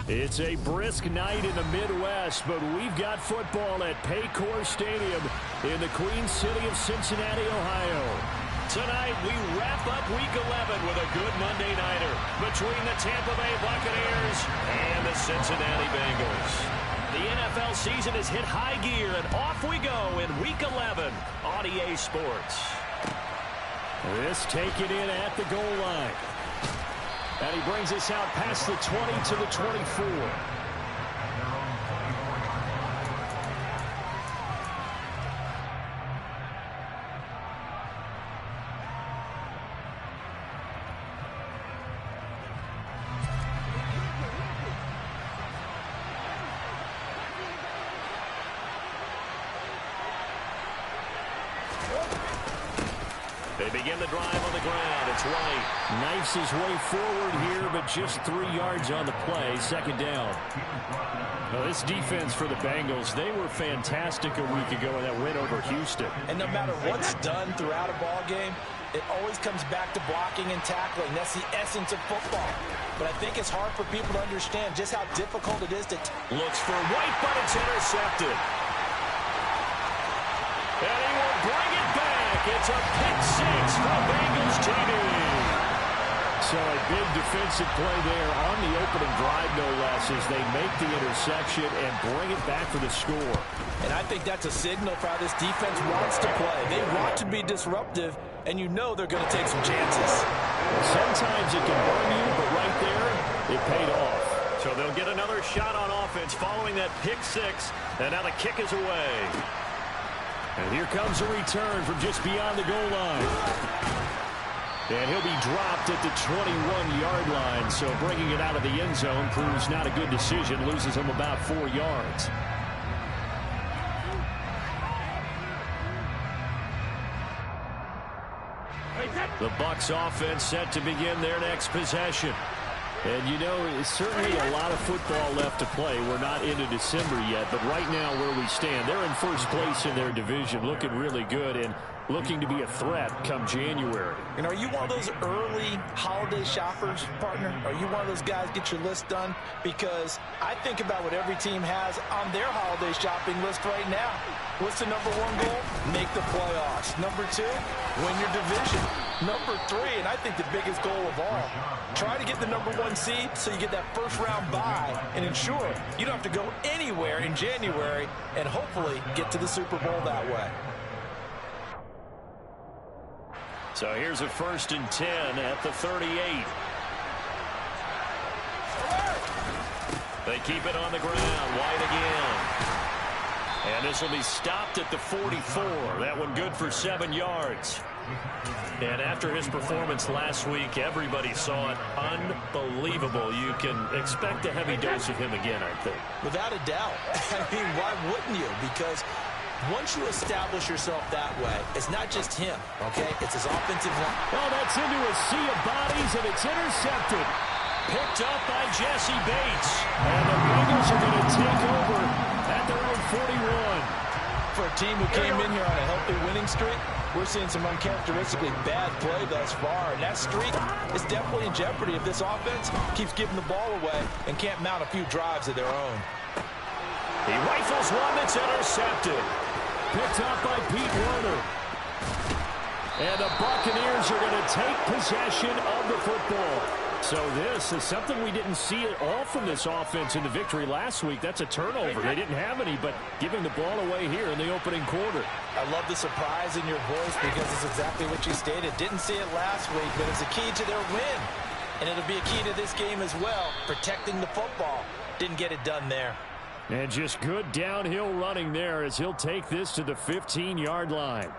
It's a brisk night in the Midwest, but we've got football at Paycor Stadium in the Queen City of Cincinnati, Ohio. Tonight, we wrap up Week 11 with a good Monday nighter between the Tampa Bay Buccaneers and the Cincinnati Bengals. The NFL season has hit high gear, and off we go in Week 11 on EA Sports. This taken in at the goal line. And he brings us out past the 20 to the 24. They begin the drive on the ground. It's White. Knifes his way forward here, but just 3 yards on the play. Second down. Well, this defense for the Bengals, they were fantastic a week ago in that win over Houston. And no matter what's done throughout a ball game, it always comes back to blocking and tackling. That's the essence of football. But I think it's hard for people to understand just how difficult it is to... Looks for White, but it's intercepted. And he will bring it back. It's a pick six for Bengals TD. So a big defensive play there on the opening drive, no less, as they make the interception and bring it back for the score. And I think that's a signal for how this defense wants to play. They want to be disruptive, and you know they're going to take some chances. Sometimes it can burn you, but right there, it paid off. So they'll get another shot on offense following that pick six, and now the kick is away. And here comes a return from just beyond the goal line. And he'll be dropped at the 21-yard line. So bringing it out of the end zone proves not a good decision. Loses him about 4 yards. The Bucs offense set to begin their next possession. And, you know, it's certainly a lot of football left to play. We're not into December yet, but right now where we stand, they're in first place in their division, looking really good and looking to be a threat come January. And are you one of those early holiday shoppers, partner? Are you one of those guys get your list done? Because I think about what every team has on their holiday shopping list right now. What's the number one goal? Make the playoffs. Number 2, win your division. Number 3, and I think the biggest goal of all, try to get the number 1 seed so you get that first round bye and ensure you don't have to go anywhere in January and hopefully get to the Super Bowl that way. So here's a 1st and 10 at the 38. They keep it on the ground. White again. And this will be stopped at the 44. That one good for 7 yards. And after his performance last week, everybody saw it unbelievable. You can expect a heavy dose of him again, I think. Without a doubt. I mean, why wouldn't you? Because once you establish yourself that way, it's not just him, okay? It's his offensive line. Well, that's into a sea of bodies, and it's intercepted. Picked up by Jesse Bates. And the Bengals are going to take over at their own 41. For a team who came in here on a healthy winning streak, we're seeing some uncharacteristically bad play thus far. And that streak is definitely in jeopardy if this offense keeps giving the ball away and can't mount a few drives of their own. He rifles one that's intercepted. Picked up by Pete Werner. And the Buccaneers are going to take possession of the football. So this is something we didn't see at all from this offense in the victory last week. That's a turnover. They didn't have any, but giving the ball away here in the opening quarter. I love the surprise in your voice because it's exactly what you stated. Didn't see it last week, but it's a key to their win. And it'll be a key to this game as well, protecting the football. Didn't get it done there. And just good downhill running there as he'll take this to the 15-yard line.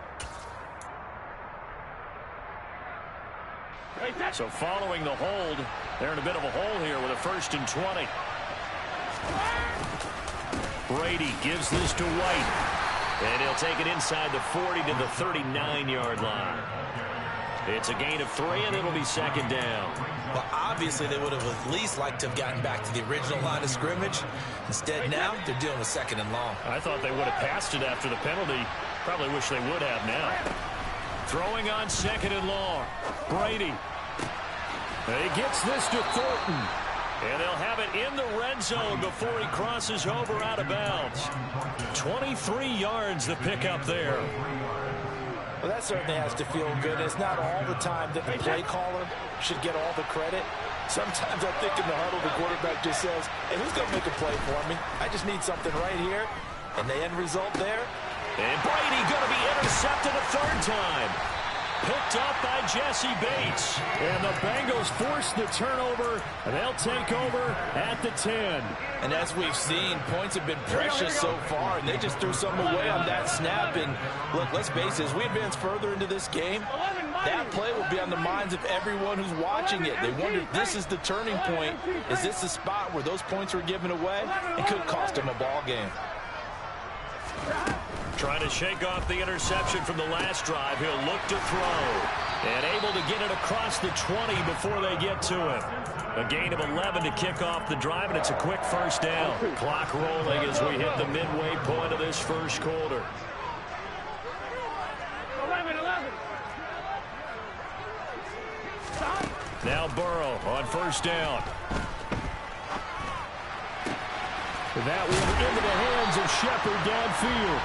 So following the hold, they're in a bit of a hole here with a 1st and 20. Brady gives this to White. And he'll take it inside the 40 to the 39-yard line. It's a gain of 3, and it'll be 2nd down. Well, obviously, they would have at least liked to have gotten back to the original line of scrimmage. Instead, now, they're dealing with 2nd and long. I thought they would have passed it after the penalty. Probably wish they would have now. Throwing on 2nd and long. Brady. He gets this to Thornton. And they'll have it in the red zone before he crosses over out of bounds. 23 yards the pickup there. Well, that certainly has to feel good. It's not all the time that the play caller should get all the credit. Sometimes I think in the huddle, the quarterback just says, hey, who's going to make a play for me? I just need something right here. And the end result there. And Brady going to be intercepted a third time. Picked up by Jesse Bates. And the Bengals force the turnover, and they'll take over at the 10. And as we've seen, points have been precious so far, and they just threw some away on that snap. And look, let's face it, as we advance further into this game, that play will be on the minds of everyone who's watching it. They wonder if this is the turning point. Is this the spot where those points were given away? It could cost them a ball game. Trying to shake off the interception from the last drive. He'll look to throw. And able to get it across the 20 before they get to him. A gain of 11 to kick off the drive, and it's a quick first down. Clock rolling as we hit the midway point of this first quarter. 11. Now Burrow on first down. That one into the hands of Shepard downfield.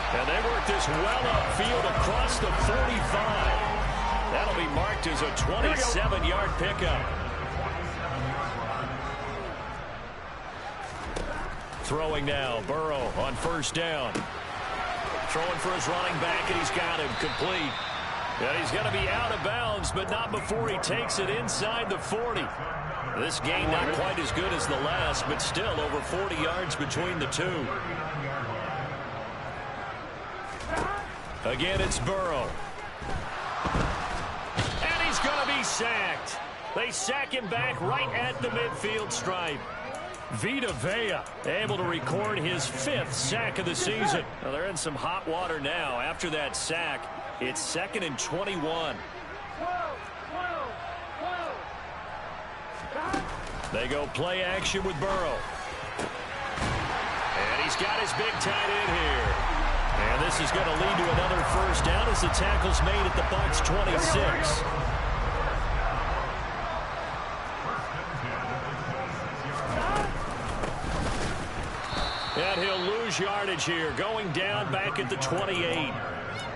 And they work this well upfield across the 45. That'll be marked as a 27-yard pickup. Throwing now, Burrow on first down. Throwing for his running back, and he's got him complete. And he's going to be out of bounds, but not before he takes it inside the 40. This game not quite as good as the last, but still over 40 yards between the two. Again, it's Burrow. And he's going to be sacked. They sack him back right at the midfield stripe. Vita Vea able to record his 5th sack of the season. Well, they're in some hot water now. After that sack, it's 2nd and 21. They go play action with Burrow. And he's got his big tight end here. And this is going to lead to another first down as the tackle's made at the Bucs 26. And he'll lose yardage here, going down back at the 28.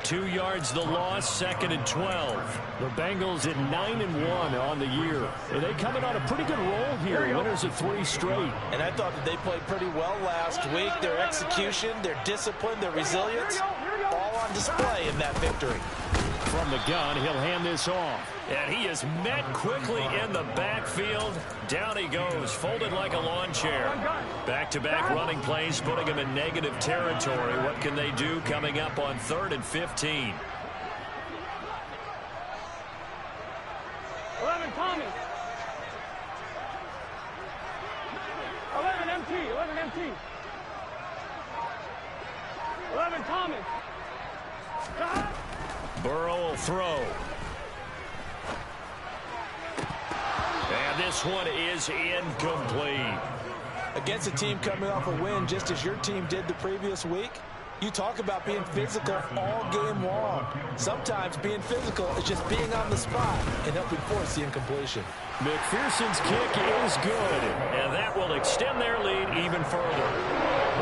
2 yards the loss, 2nd and 12. The Bengals at 9-1 on the year. And they coming on a pretty good roll here. Winners of 3 straight. And I thought that they played pretty well last week. Their execution, their discipline, their resilience, all on display in that victory. From the gun, he'll hand this off. And he is met quickly in the backfield. Down he goes, folded like a lawn chair. Back-to-back running plays, putting him in negative territory. What can they do coming up on 3rd and 15? 11 Tommy. 11 MT. 11 MT. 11 Tommy. Burrow will throw. And this one is incomplete. Against a team coming off a win just as your team did the previous week, you talk about being physical all game long. Sometimes being physical is just being on the spot and helping force the incompletion. McPherson's kick is good, and that will extend their lead even further.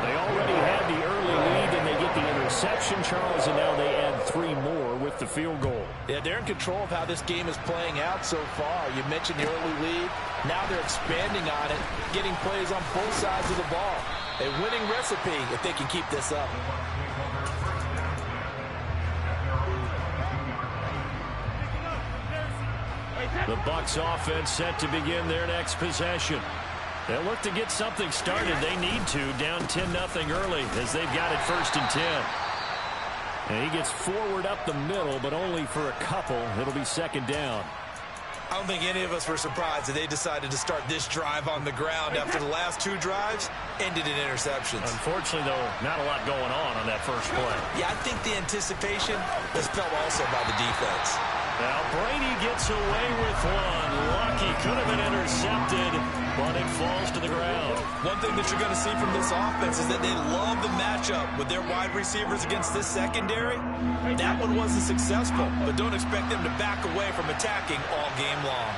They already had the early lead, and they get the interception, Charles, and now they add 3 more with the field goal. Yeah, they're in control of how this game is playing out so far. You mentioned the early lead. Now they're expanding on it, getting plays on both sides of the ball. A winning recipe if they can keep this up. The Bucs offense set to begin their next possession. They'll look to get something started. They need to, down 10-0 early as they've got it 1st and 10. And he gets forward up the middle, but only for a couple. It'll be 2nd down. I don't think any of us were surprised that they decided to start this drive on the ground after the last 2 drives ended in interceptions. Unfortunately, though, not a lot going on that first play. Yeah, I think the anticipation was felt also by the defense. Now Brady gets away with one. Lucky, could have been intercepted, but it falls to the ground. One thing that you're going to see from this offense is that they love the matchup with their wide receivers against this secondary. That one wasn't successful, but don't expect them to back away from attacking all game long.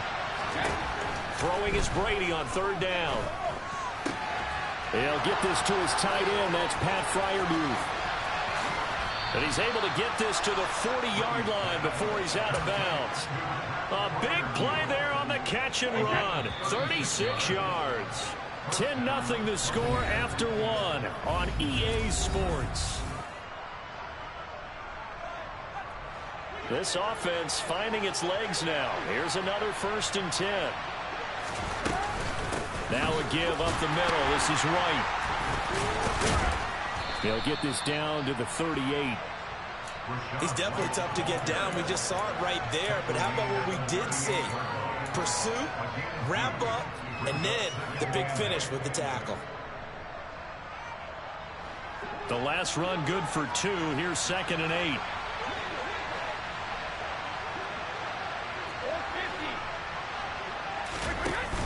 Throwing is Brady on third down. He'll get this to his tight end. That's Pat Freiermuth. And he's able to get this to the 40-yard line before he's out of bounds. A big play there on the catch and run. 36 yards. 10-0 the score after one on EA Sports. This offense finding its legs now. Here's another 1st and 10. Now a give up the middle. This is Wright. He'll get this down to the 38. He's definitely tough to get down. We just saw it right there. But how about what we did see? Pursuit, wrap up, and then the big finish with the tackle. The last run good for 2. Here's 2nd and 8.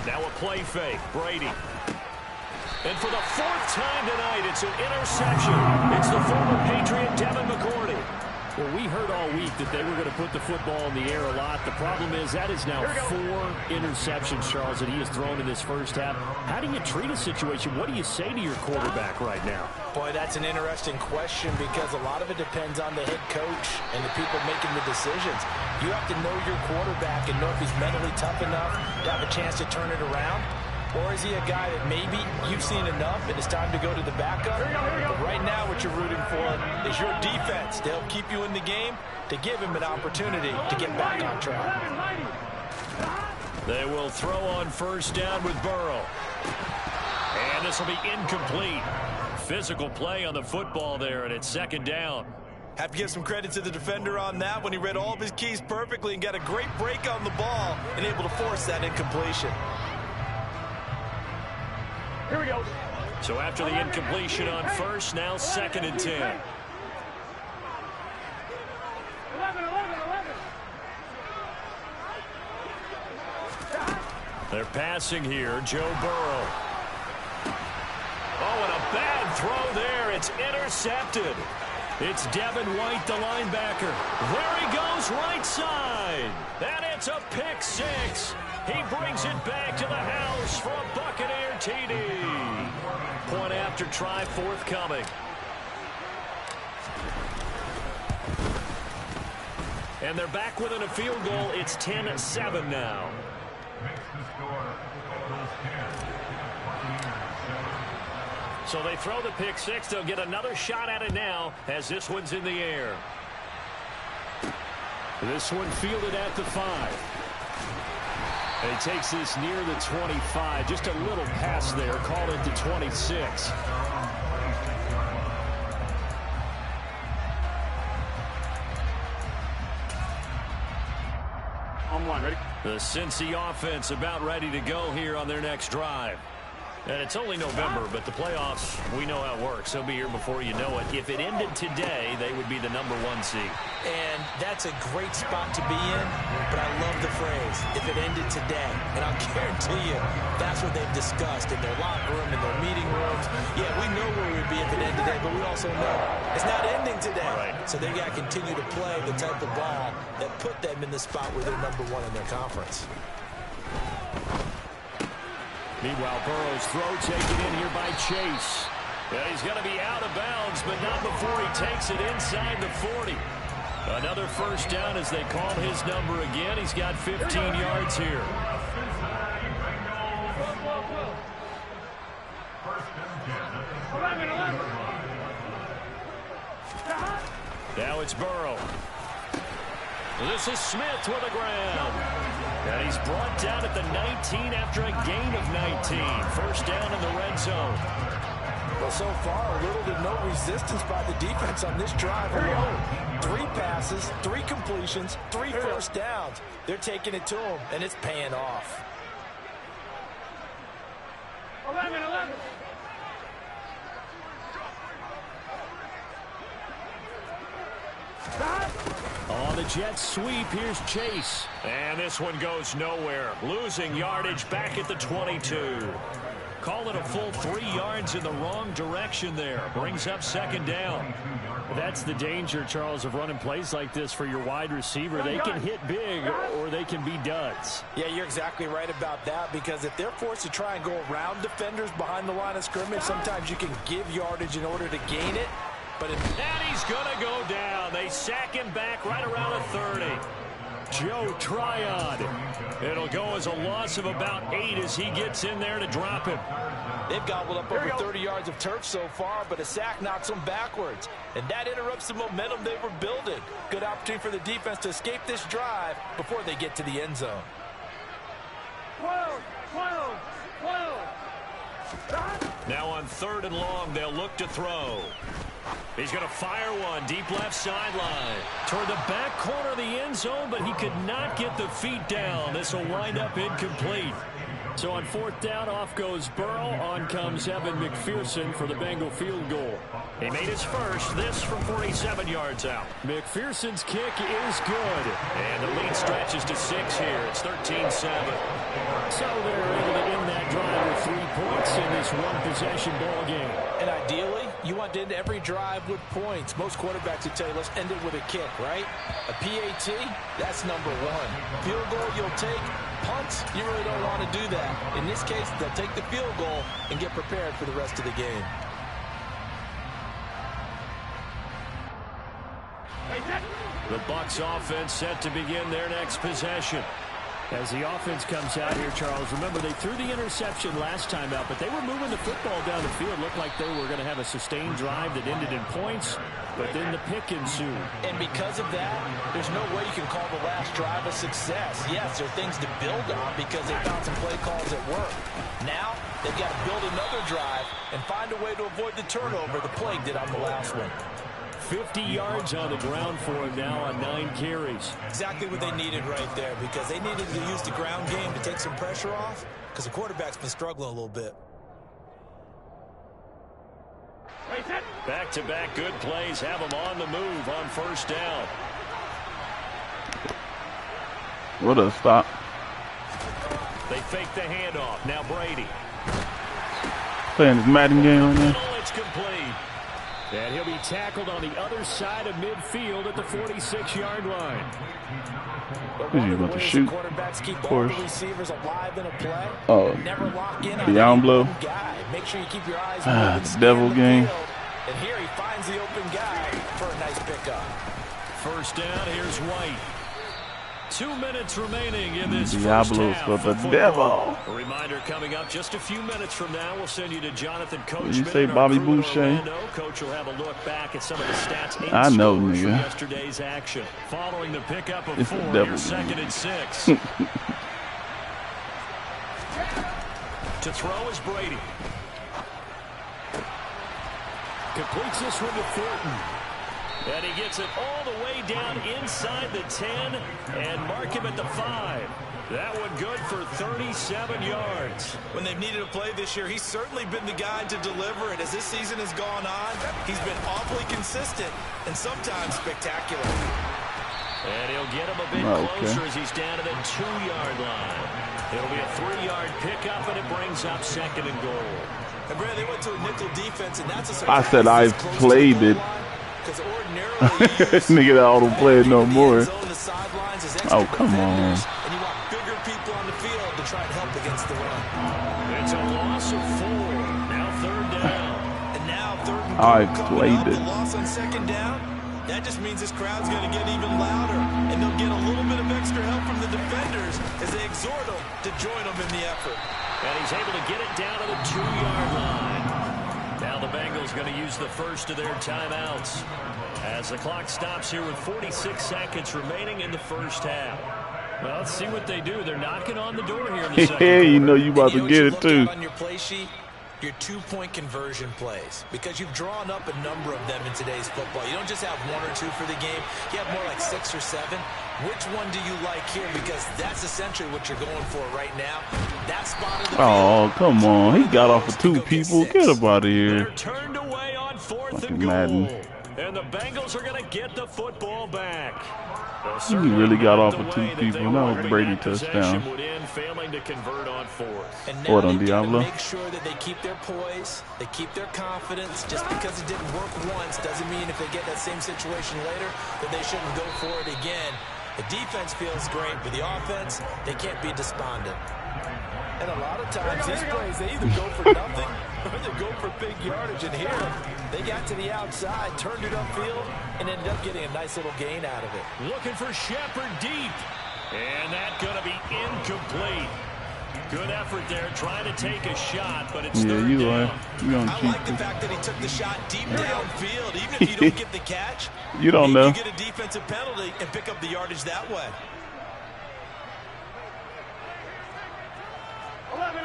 Now a play fake. Brady. And for the 4th time tonight, it's an interception. It's the former Patriot Devin McCourty. Well, we heard all week that they were going to put the football in the air a lot. The problem is that is now 4 interceptions, Charles, that he has thrown in this first half. How do you treat a situation? What do you say to your quarterback right now? Boy, that's an interesting question because a lot of it depends on the head coach and the people making the decisions. You have to know your quarterback and know if he's mentally tough enough to have a chance to turn it around. Or is he a guy that maybe you've seen enough and it's time to go to the backup? But right now what you're rooting for is your defense to help keep you in the game, to give him an opportunity to get back on track. They will throw on 1st down with Burrow. And this will be incomplete. Physical play on the football there, and it's 2nd down. Have to give some credit to the defender on that when he read all of his keys perfectly and got a great break on the ball and able to force that incompletion. Here we go. So after the incompletion on 1st, now 2nd and 10. 11. They're passing here. Joe Burrow. Oh, and a bad throw there. It's intercepted. It's Devin White, the linebacker. There he goes, right side. And it's a pick 6. He brings it back to the house for a Buccaneer TD. Point after try forthcoming. And they're back within a field goal. It's 10-7 now. So they throw the pick 6. They'll get another shot at it now as this one's in the air. This one fielded at the 5. And he takes this near the 25. Just a little pass there. Called it to 26. On 1, ready? The Cincy offense about ready to go here on their next drive. And it's only November, but the playoffs, we know how it works. They'll be here before you know it. If it ended today, they would be the #1 seed. And that's a great spot to be in, but I love the phrase, if it ended today. And I'll guarantee you, that's what they've discussed in their locker room, in their meeting rooms. Yeah, we know where we'd be if it ended today, but we also know it's not ending today. Right. So they got to continue to play the type of ball that put them in the spot where they're #1 in their conference. Meanwhile, Burrow's throw taken in here by Chase. Yeah, he's going to be out of bounds, but not before he takes it inside the 40. Another 1st down as they call his number again. He's got 15 yards here. Now it's Burrow. This is Smith with the ground. And he's brought down at the 19 after a gain of 19. 1st down in the red zone. Well, so far, little to no resistance by the defense on this drive alone. 3 passes, 3 completions, 3 1st downs. They're taking it to him, and it's paying off. 11. On the jet sweep, here's Chase. And this one goes nowhere. Losing yardage back at the 22. Call it a full 3 yards in the wrong direction there. Brings up second down. That's the danger, Charles, of running plays like this for your wide receiver. They can hit big or they can be duds. Yeah, you're exactly right about that, because if they're forced to try and go around defenders behind the line of scrimmage, sometimes you can give yardage in order to gain it. But and he's going to go down. They sack him back right around the 30. Joe Tryon. It'll go as a loss of about 8 as he gets in there to drop him. They've gobbled up over 30 yards of turf so far, but a sack knocks them backwards. And that interrupts the momentum they were building. Good opportunity for the defense to escape this drive before they get to the end zone. 12. Now on 3rd and long, they'll look to throw. He's going to fire one deep left sideline. Toward the back corner of the end zone, but he could not get the feet down. This will wind up incomplete. So on 4th down, off goes Burrow. On comes Evan McPherson for the Bengal field goal. He made his first, this from 47 yards out. McPherson's kick is good. And the lead stretches to 6 here. It's 13-7. So they're able to end that drive with 3 points in this one-possession ball game. And ideally, you want to end every drive with points. Most quarterbacks would tell you, let's end it with a kick, right? A PAT, that's number 1. Field goal you'll take. Punts, you really don't want to do that. In this case, they'll take the field goal and get prepared for the rest of the game. The Bucs offense set to begin their next possession. As the offense comes out here, Charles, remember they threw the interception last time out, but they were moving the football down the field. Looked like they were going to have a sustained drive that ended in points, but then the pick ensued. And because of that, there's no way you can call the last drive a success. Yes, there are things to build on because they found some play calls at work. Now, they've got to build another drive and find a way to avoid the turnover the plague did on the last one. 50 yards on the ground for him now on 9 carries. Exactly what they needed right there, because they needed to use the ground game to take some pressure off, because the quarterback's been struggling a little bit. Back-to-back good plays have them on the move on 1st down. What a stop. They fake the handoff. Now Brady. Playing this Madden game on there. It's complete. And he'll be tackled on the other side of midfield at the 46-yard line. He's about to shoot. Quarterbacks keep of all course. the receivers alive in a play. Oh, never lock in on Beyond any Blow. one guy. Make sure you keep your eyes The devil game. And here he finds the open guy for a nice pickup. 1st down, here's White. 2 minutes remaining in this Diablos first half for the devil. A reminder coming up just a few minutes from now. We'll send you to Jonathan Coachman. You say Bobby Boucher? Coach will have a look back at some of the stats and I know, scores from nigga. yesterday's action. Following the pickup of It's 4, the devil here's game. 2nd and 6. To throw is Brady. Completes this one to Thornton. And he gets it all the way down inside the 10 and mark him at the 5. That one good for 37 yards. When they've needed a play this year, he's certainly been the guy to deliver it. As this season has gone on, he's been awfully consistent and sometimes spectacular. And he'll get him a bit closer as he's down to the 2-yard line. It'll be a 3-yard pickup, and it brings up 2nd and goal. And Brad, they went to a nickel defense, and that's a I said I played it. Because ordinarily, This nigga that auto played no more. Oh, come on. And you want bigger people on the field to try and help against the run. It's a loss of 4. Now 3rd down. And now 3rd and I goal played coming up. it. The loss on 2nd down. That just means this crowd's going to get even louder, and they'll get a little bit of extra help from the defenders as they exhort them to join them in the effort. And he's able to get it down to the 2-yard line. Now the Bengals going to use the first of their timeouts as the clock stops here with 46 seconds remaining in the first half. Well, let's see what they do. They're knocking on the door here in the second quarter. You know you about to get it too. On your play sheet, your 2-point conversion plays, because you've drawn up a number of them in today's football. You don't just have 1 or 2 for the game. You have more like 6 or 7. Which one do you like here? Because that's essentially what you're going for right now. That spot of the Oh, come on. He got off of 2 people. Get up out of here. They're turned away on 4th and Fucking Madden. goal. And the Bengals are going to get the football back. He really got off of 2 people. That was Brady touchdown. failing to convert on fourth. And now they've got to make sure that they keep their poise, they keep their confidence. Just because it didn't work once doesn't mean if they get that same situation later that they shouldn't go for it again. The defense feels great, but the offense, they can't be despondent. And a lot of times, these plays, they either go for nothing or they go for big yardage. And here, they got to the outside, turned it upfield, and ended up getting a nice little gain out of it. Looking for Shepard deep. And that's going to be incomplete. Good effort there, trying to take a shot, but it's third down. I like the fact that he took the shot deep downfield. Even if you don't get the catch, you don't know. You get a defensive penalty and pick up the yardage that way. 11.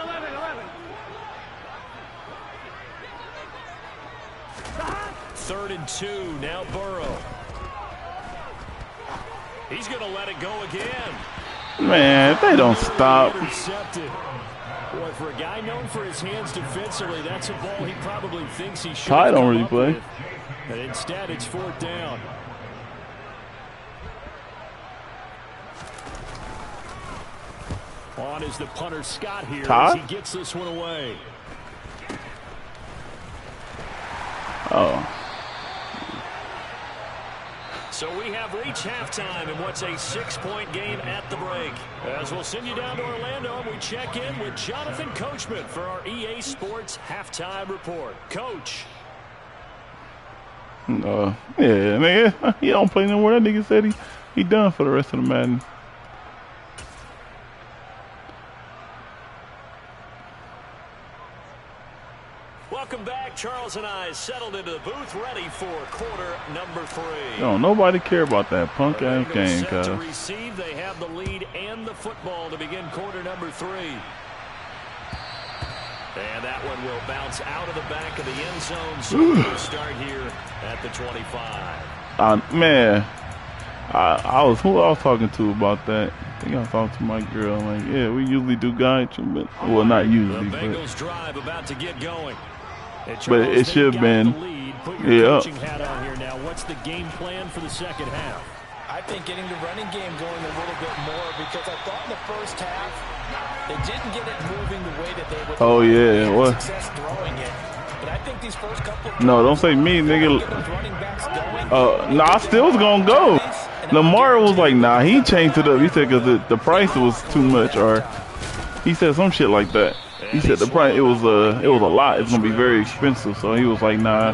3rd and 2, now Burrow. He's going to let it go again. Man, if they don't stop. Intercepted. Boy, for a guy known for his hands defensively, that's a ball he probably thinks he should. Ty don't really play. But instead, it's 4th down. On is the punter Scott here as he gets this one away. Oh. So we have reached halftime in what's a 6-point game at the break. As we'll send you down to Orlando, and we check in with Jonathan Coachman for our EA Sports Halftime Report. Coach. Yeah, man. He don't play no more. That nigga said he done for the rest of the Madden. Welcome back. Charles and I settled into the booth, ready for quarter number 3. Don't nobody care about that punk ass game, cuz. To receive, they have the lead and the football to begin quarter number 3. And that one will bounce out of the back of the end zone. So we'll start here at the 25. Man, I was talking to about that. I think I was talking to my girl. Like, yeah, we usually do guide you, but well, not usually. The Bengals drive about to get going. But it should have been. Yeah. Hat on here now. What's the game plan for the second half? I think getting the running game going a little bit more, because I thought in the first half they didn't get it moving the way that they would. Oh yeah, what? Success throwing it. But I think these first couple. No, don't say me, nigga. Nah, I still was gonna go. Lamar was like, nah, he changed it up. He said because the price was too much, or he said some shit like that. He said the price it was a lot. It's gonna be very expensive. So he was like, nah.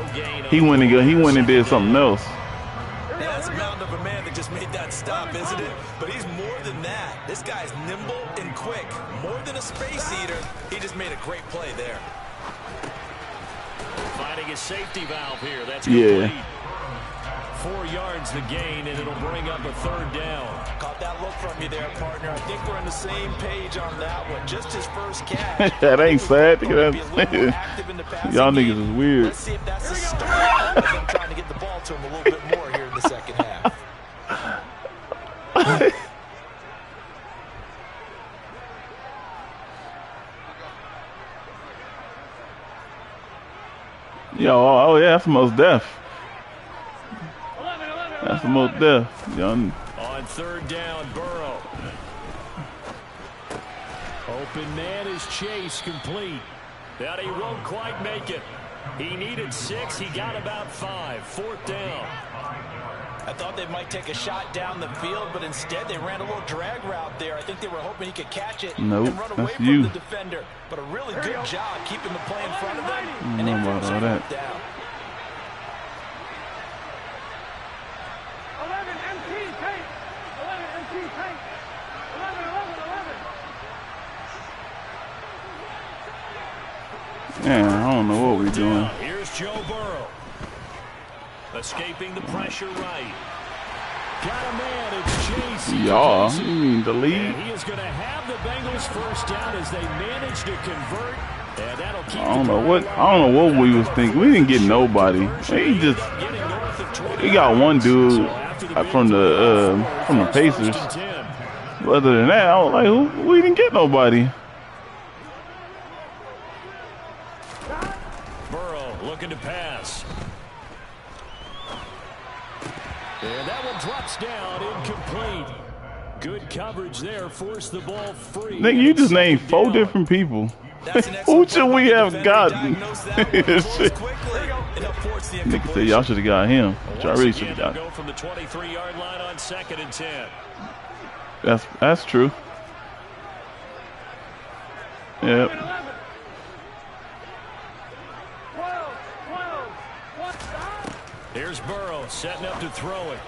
He went and did something else. Yeah, that's a mountain of a man that just made that stop, isn't it? But he's more than that. This guy's nimble and quick. More than a space eater. He just made a great play there. Finding a safety valve here. That's complete. 4 yards the gain, and it'll bring up a 3rd down. Caught that look from you there, partner. I think we're on the same page on that one. Just his first catch. That ain't sad. Y'all niggas is weird. Let's see if that's the start of them trying to get the ball to him a little bit more here in the second half. Oh yeah, that's most deaf. That's the most deaf. On 3rd down, Burrow. Open man is Chase, complete. But he won't quite make it. He needed 6. He got about 5. 4th down. I thought they might take a shot down the field, but instead they ran a little drag route there. I think they were hoping he could catch it and run away from the defender. But a really good job keeping the play in front of them, and they forced him down. 11 MT tank. 11 MT tank. 11. Man, I don't know what we're doing. Here's Joe Burrow. Escaping the pressure right. Got a man, it's Chase. Y'all, you mean the lead? And he is going to have the Bengals first down as they manage to convert. And that'll keep I don't know what we was thinking. We didn't get nobody. He got one dude from the Pacers. But other than that, I was like, we didn't get nobody. Burrow looking to pass. And that one drops down, incomplete. Good coverage there. Forced the ball free. Nigga, you just named 4 different people. Who should we have gotten? Nigga said y'all should have got him. Which I really should have got. Go from the 23-yard line on 2nd and 10. That's true. Yep. Here's Burrow setting up to throw it.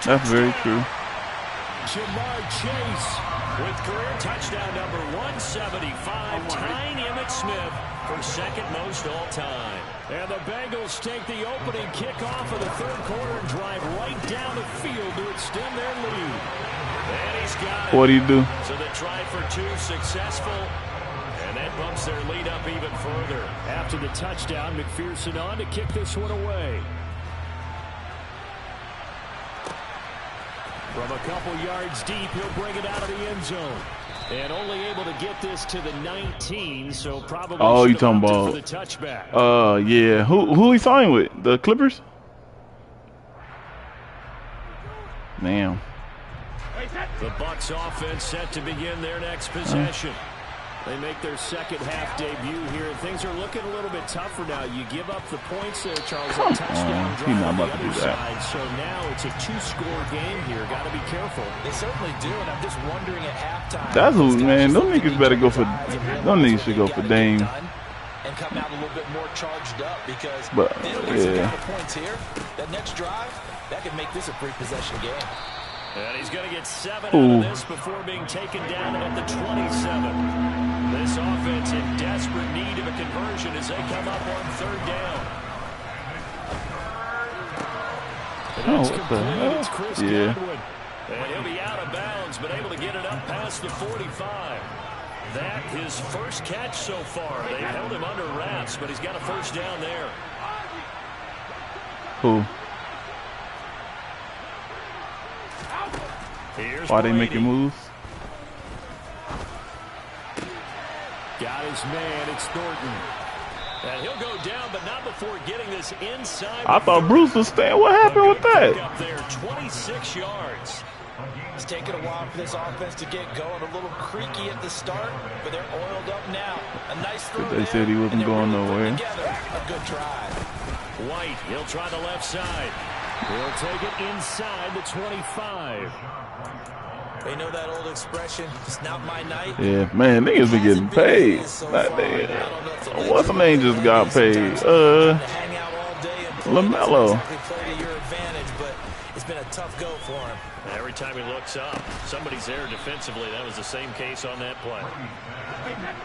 That's very true. Jamar Chase with career touchdown number 175, tying Emmitt Smith for 2nd most all time. And the Bengals take the opening kickoff of the 3rd quarter and drive right down the field to extend their lead. And he's got it. What do you do? So the try for 2 successful. And that bumps their lead up even further. After the touchdown, McPherson on to kick this one away. From a couple yards deep, he'll bring it out of the end zone. And only able to get this to the 19, so probably you talking about for the touchback. Yeah. Who he signed with? The Clippers? Damn. The Bucs offense set to begin their next possession. They make their 2nd half debut here, and things are looking a little bit tougher now. You give up the points there, Charles. That touchdown He's not about to do that. side, so now it's a 2-score game here. Got to be careful. They certainly do, and I'm just wondering at halftime. That's who, man. Those niggas better go for. Those niggas should go for Dame. And come out a little bit more charged up because But they don't get some kind of points here. That next drive, that could make this a 3-possession game. And he's going to get 7 out of this before being taken down at the 27. This offense in desperate need of a conversion as they come up on 3rd down. Oh, what the hell? It's Chris Godwin. And he'll be out of bounds, but able to get it up past the 45. That his first catch so far. They held him under wraps, but he's got a 1st down there. Who? Here's Why they Brady. making moves? Got his man, it's Thornton. And he'll go down, but not before getting this inside. I thought Bruce was staying. What happened with that? Up there, 26 yards. It's taken a while for this offense to get going. A little creaky at the start, but they're oiled up now. A nice throw. They said he wasn't going nowhere. A good try. White, he'll try the left side. He'll take it inside the 25. They know that old expression, it's not my night. Yeah, man, niggas been getting paid. What's the name just got paid? LaMelo. It's been a tough go for him. Every time he looks up, somebody's there defensively. That was the same case on that play.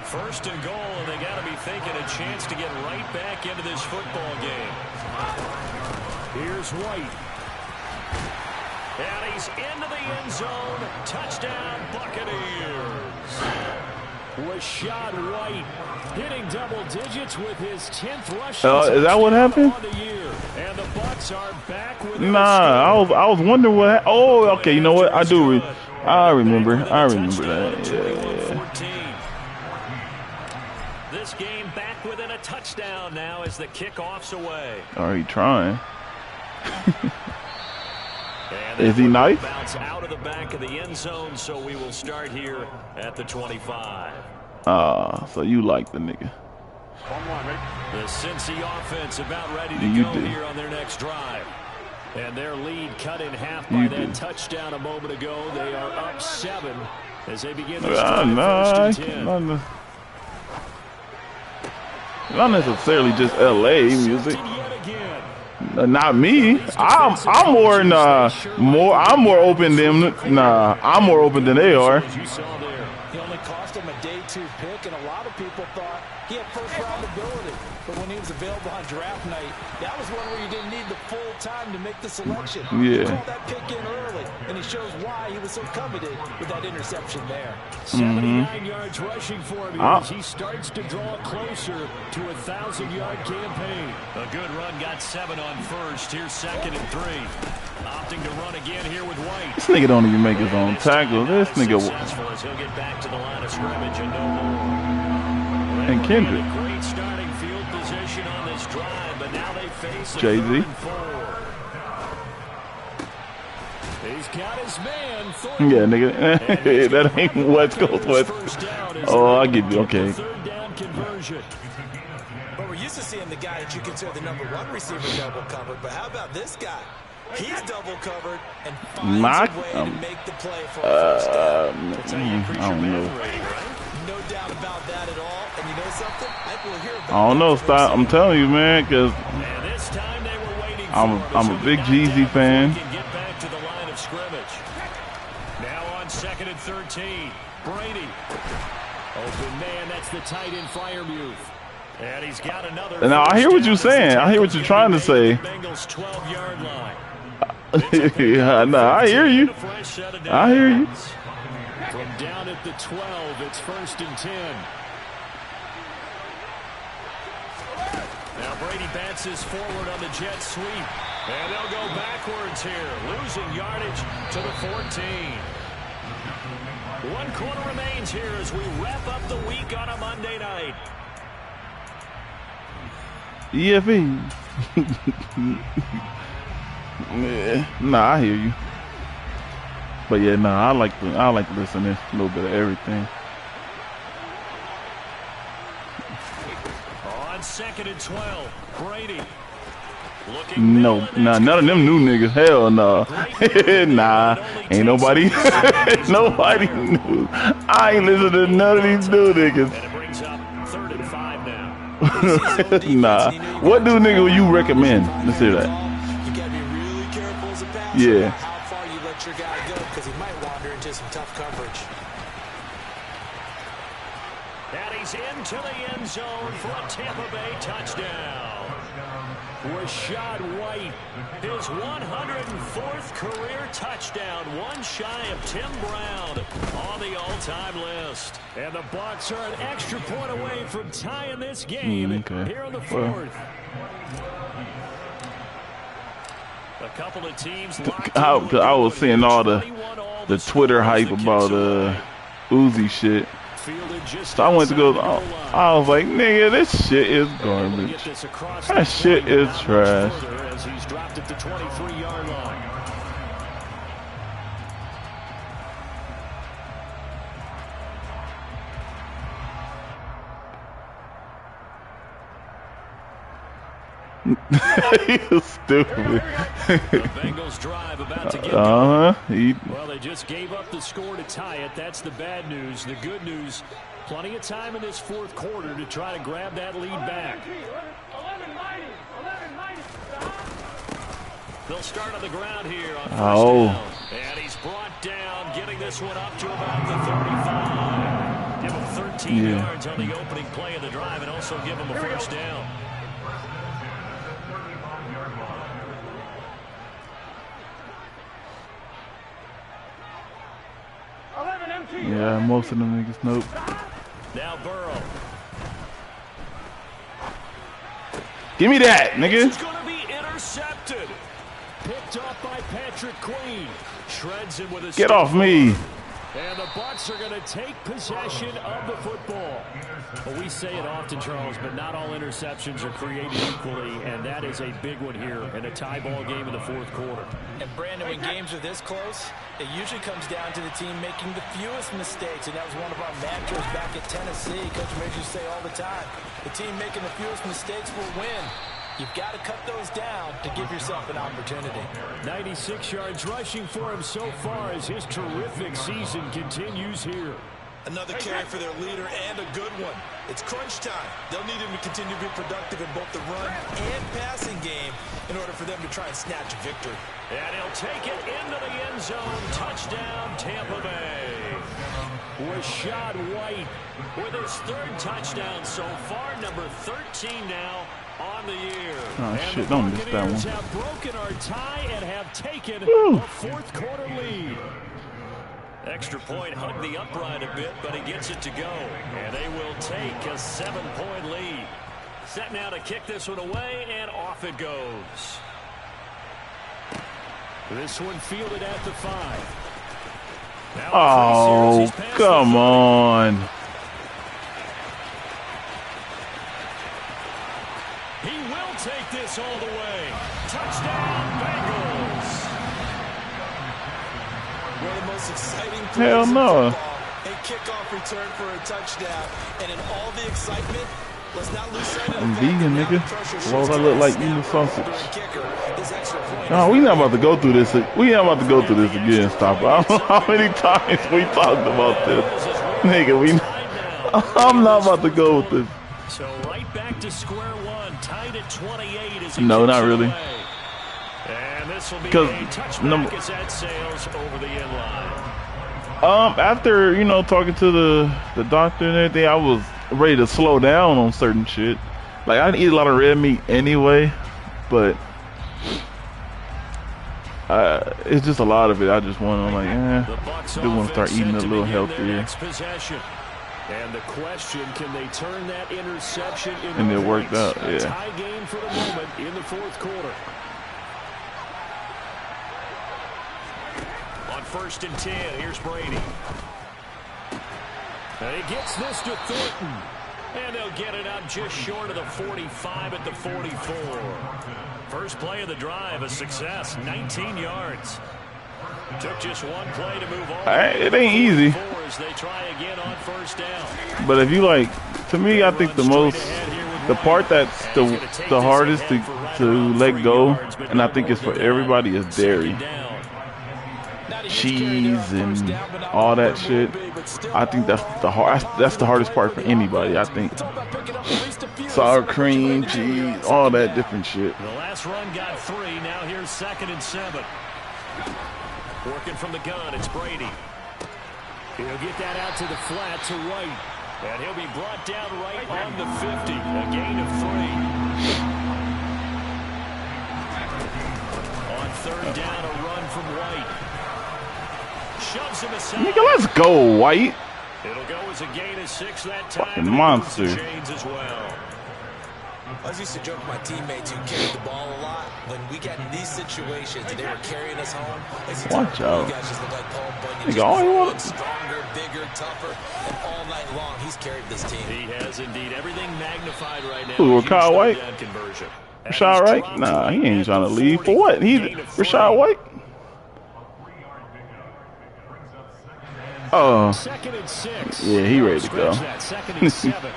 1st and goal, and they got to be thinking a chance to get right back into this football game. Here's White. And he's into the end zone. Touchdown, Buccaneers. Rashad White hitting double digits with his 10th rush. Is that what happened? And the Bucs are back with Nah, I was wondering what. Oh, okay. You know what? I do. I remember that. Yeah. This game back within a touchdown now as the kickoff's away. Are you trying? Is he nice? Bounce out of the back of the end zone, so we will start here at the 25. So you like the nigga. The Cincy offense about ready to go here on their next drive. And their lead cut in half by that touchdown a moment ago. They are up 7 as they begin this drive. First and 10. Not necessarily just LA music. Not me. I'm more I'm more open than I'm more open than they are. He only cost him a day 2 pick, and a lot of people thought he had 1st-round ability. But when he was available on draft night, that was one where you didn't need the full time to make the selection. He called that pick in early, and he shows why he was so coveted with that interception there. 79 yards rushing for him as he starts to draw closer to a 1,000-yard campaign. A good run, got 7 on 1st. Here's 2nd and 3. Opting to run again here with White. This nigga don't even make his own tackle. This nigga. He'll get back to the line of scrimmage and no more. And Kendrick. Great starting field position on this drive, but now they face Jay-Z. He's got his man. Yeah, nigga. That ain't West Coast West. Oh, I get you. Okay. Third down conversion. But we're used to seeing the guy that you consider the #1 receiver double covered. But how about this guy? He's double covered and finds a way to make the play for a first down. I don't know. No doubt about that at all. And you know something? I think we'll hear about I don't know. Stop. I'm telling you, man, because I'm a big Jeezy fan. Get back to the line of scrimmage. Now on 2nd and 13. Brady. Open man. That's the tight end Freiermuth. And he's got another. Now I hear what you're saying. I hear what you're trying to say. Bengals 12-yard line. Yeah, no, I hear you. I hear you. From down at the 12, it's 1st and 10. Now Brady bounces forward on the jet sweep. And they'll go backwards here, losing yardage to the 14. 1 quarter remains here as we wrap up the week on a Monday night. EFE. Yeah, nah, I hear you. But yeah, nah, I like to listen to a little bit of everything. On 2nd and 12, Brady. No, nah, none of them new niggas. Hell no. Nah, ain't nobody. Nobody new. I ain't listening to none of these new niggas. And it brings up 3rd and 5 now. Nah. What new nigga would you recommend? Let's hear that. You gotta be really careful as a passer. Yeah. How far you let your guy go, because he might wander into some tough coverage. And he's into the end zone for a Tampa Bay touchdown. Rashad White, his 104th career touchdown, one shy of Tim Brown on the all-time list. And the Bucs are an extra point away from tying this game here in the 4th. A couple of teams I was seeing all the Twitter hype about Uzi shit. So I went to go. I was like, nigga, this shit is garbage. That shit is trash. As he's dropped at the 23-yard line. He's stupid. The Bengals drive about to get well, they just gave up the score to tie it. That's the bad news. The good news, plenty of time in this 4th quarter to try to grab that lead back. They'll start on the ground here on 1st down. And he's brought down, getting this one up to about the 35. Give him 13 yards on the opening play of the drive and also give him a 1st down. Yeah, most of them niggas, nope. Now Burrow. Give me that, nigga. It's going to be intercepted. Picked off by Patrick Queen. Shreds him with a Get off me. And the Bucs are going to take possession of the football. Well, we say it often, Charles, but not all interceptions are created equally, and that is a big one here in a tie ball game in the 4th quarter. And Brandon, when games are this close, it usually comes down to the team making the fewest mistakes, and that was one of our mantras back at Tennessee. Coach Major say all the time, the team making the fewest mistakes will win. You've got to cut those down to give yourself an opportunity. 96 yards rushing for him so far as his terrific season continues here. Another carry for their leader and a good one. It's crunch time. They'll need him to continue to be productive in both the run and passing game in order for them to try and snatch a victory. And he'll take it into the end zone. Touchdown, Tampa Bay. Rashad White with his 3rd touchdown so far, number 13 now on the year. Oh, and shit, don't miss that one. Have broken our tie and have taken a 4th quarter lead. Extra point hugged the upright a bit, but he gets it to go. And they will take a 7-point lead. Set now to kick this one away, and off it goes. This one fielded at the 5. Now oh, come on. He will take this all the way. Touchdown, Bengals. most exciting Hell plays in no. football. A kickoff return for a touchdown. And in all the excitement, let's not lose sight of the I'm fact vegan, that nigga. now the pressure Well, shifts I to look that like snap eating sausage. return kicker. This extra point No, is we not really about to go through this. We not about to go through this again. Stop. I don't know how many times we talked about this, nigga. I'm not about to go with this. So right back to square one, tied at 28 as he No, kicks not it really. away. And this will be a Because touchback as that sails over the end line. After talking to the doctor and everything, I was ready to slow down on certain shit. Like I didn't eat a lot of red meat anyway, but it's just a lot of it. I just want to I do want to start eating a little healthier. And the question, can they turn that interception into And it worked out, a yeah. tie game for the moment in the fourth quarter. On 1st and 10, here's Brady. And he gets this to Thornton. And they'll get it up just short of the 45 at the 44. First play of the drive, a success, 19 yards. Took just one play to move on. It ain't easy. As they try again on 1st down. But if you to me, I think the part that's the hardest to let go, and I think it's for everybody, is dairy. Cheese and all that shit. I think that's the hardest part for anybody. I think sour cream, cheese, all that different shit. The last run got 3. Now here's 2nd and 7. Working from the gun, it's Brady. He'll get that out to the flat to White. And he'll be brought down right on the 50. A gain of 3. On 3rd down, a run from White. Shoves him aside. Nigga, let's go, White. It'll go as a gain of 6 that time. Fucking monster. Chains as well. I used to joke with my teammates who carried the ball a lot. When we got in these situations and they were carrying us home, watch out. You guys just look like Paul Bunyan. Nigga, all he wants stronger, bigger, tougher, and all night long he's carried this team. He has indeed. Everything magnified right now. Who, Kyle White? Conversion. Rashad White? Nah, he ain't trying to leave. For what? Rashad White? Oh. 2nd and 6. Yeah, he ready to go. 2nd and 7.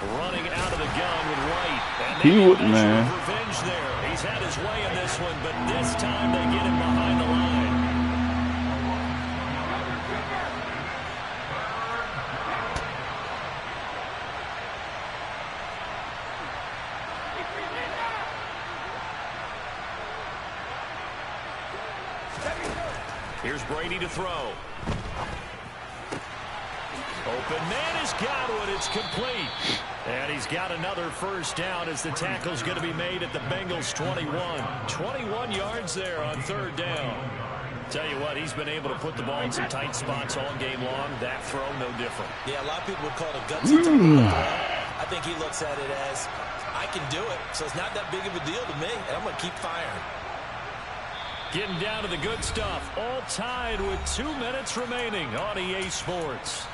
Running out of the gun with White. And he would, man. Revenge there. He's had his way in this one, but this time they get him behind the line. Here's Brady to throw. Open man has got one. It's complete. And he's got another 1st down as the tackle's going to be made at the Bengals 21. 21 yards there on 3rd down. Tell you what, he's been able to put the ball in some tight spots all game long. That throw, no different. Yeah, a lot of people would call it a gutsy throw. I think he looks at it as, I can do it, so it's not that big of a deal to me, and I'm going to keep firing. Getting down to the good stuff. All tied with 2 minutes remaining on EA Sports.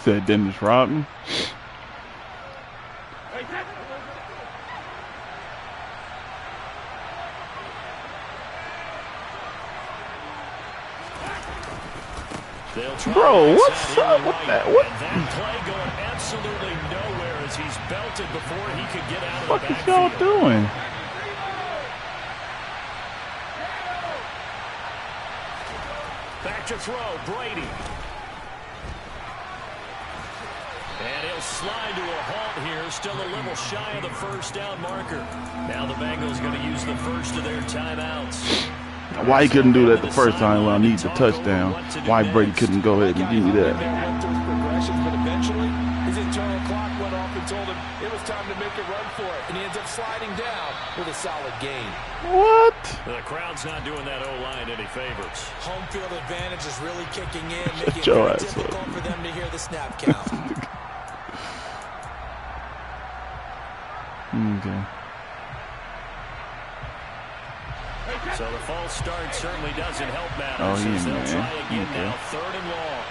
Said Dennis Rodman. Bro, what's up with that? What? And that play going absolutely nowhere as he's belted before he could get out of What the the fuck is y'all doing? Back to throw, Brady. And he'll slide to a halt here, still a little shy of the 1st down marker. Now the Bengals going to use the first of their timeouts. Why he couldn't do that the first time when I need the touchdown? Why Brady couldn't go ahead and give me that? But eventually, his internal clock went off and told him it was time to make a run for it. And he ends up sliding down with a solid gain. What? The crowd's not doing that O-line any favors. Home field advantage is really kicking in, making it your very ass difficult up. for them to hear the snap count. Okay. So the false start certainly doesn't help matters. Oh, yeah, as they'll man. try again Okay. now, 3rd and long.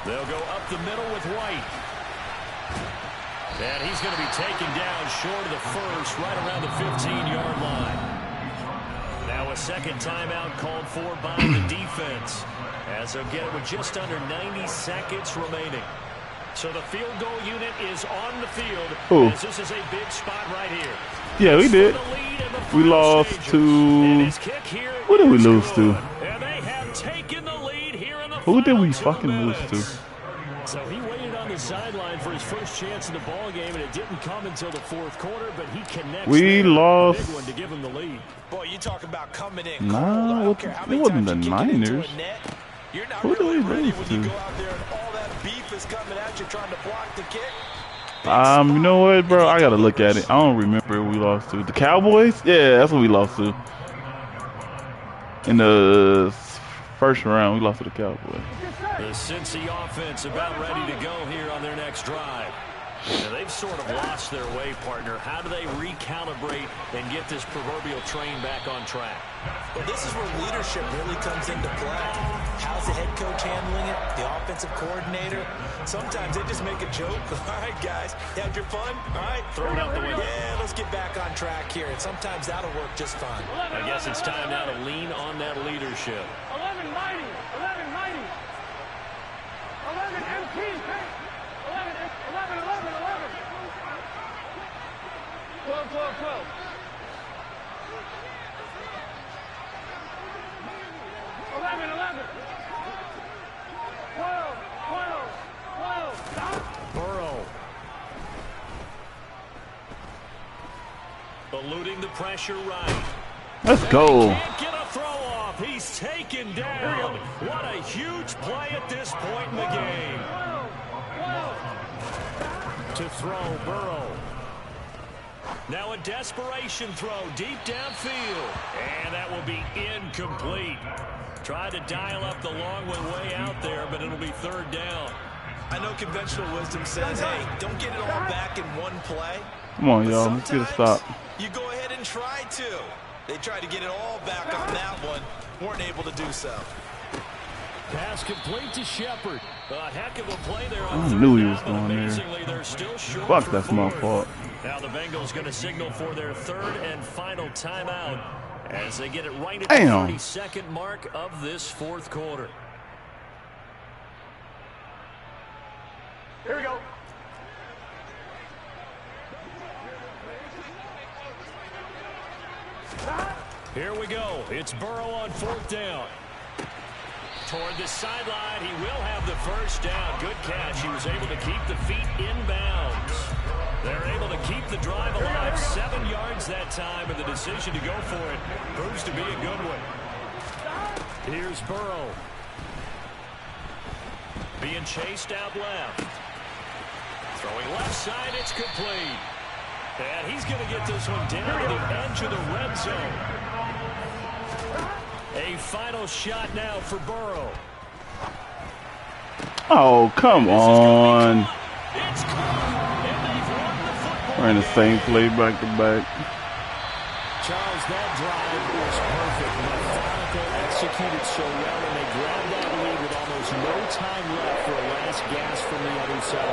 They'll up the middle with White. And he's going to be taken down short of the first, right around the 15-yard line. Now a second timeout called for by the defense, as they'll get it with just under 90 seconds remaining. So the field goal unit is on the field. Ooh. As this is a big spot right here. Yeah, we did. We lost to. Who did we lose to? And they have taken the lead here in the Who did we final 2 fucking lose minutes. to? So he waited on the sideline for his first chance in the ball game, and it didn't come until the fourth quarter. But he connects. We lost. Big one to give him the lead. Boy, you talk about coming in. Nah, it wasn't the Niners. You're not Who did we really ready lose when to? you go out there and all that beef is coming at you trying to block the kick. You know what, bro? I gotta look at it. I don't remember who we lost to. The Cowboys? Yeah, that's what we lost to. In the first round, we lost to the Cowboys. The Cincy offense about ready to go here on their next drive. Now, they've sort of lost their way, partner. How do they recalibrate and get this proverbial train back on track? Well, this is where leadership really comes into play. How's the head coach handling it? The offensive coordinator? Sometimes they just make a joke. All right, guys, had your fun? All right, throw it out the window. Yeah, let's get back on track here. And sometimes that'll work just fine. I guess it's time now to lean on that leadership. 11 mighty. 11 mighty. 11 MT. 11. 12. 11. 12. Burrow. Eluding the pressure right. Let's go. Can't get a throw off. He's taken down. What a huge play at this point in the game. To throw, Burrow. Now a desperation throw deep downfield. And that will be incomplete. Tried to dial up the long one way out there, but it'll be third down. I know conventional wisdom says, hey, don't get it all back in one play. Come on, y'all. Let's get a stop. You go ahead and try to. They tried to get it all back on that one. Weren't able to do so. Pass complete to Shepard. A heck of a play there on I knew he was going there. They're still short. Fuck, that's my fault. Now the Bengals going to signal for their third and final timeout as they get it right at Damn. the 30-second mark of this fourth quarter. Here we go. Here we go. It's Burrow on fourth down. Toward the sideline, he will have the first down. Good catch. He was able to keep the feet inbounds. They're able to keep the drive alive. 7 yards that time, and the decision to go for it proves to be a good one. Here's Burrow. Being chased out left. Throwing left side, it's complete. And he's going to get this one down to the edge of the red zone. A final shot now for Burrow. Oh, come on. It's caught, and they've won the football. We're in the same play back to back. Charles, that drive was perfect. Methodical, executed so well, and they grabbed that lead with almost no time left for a last gasp from the other side.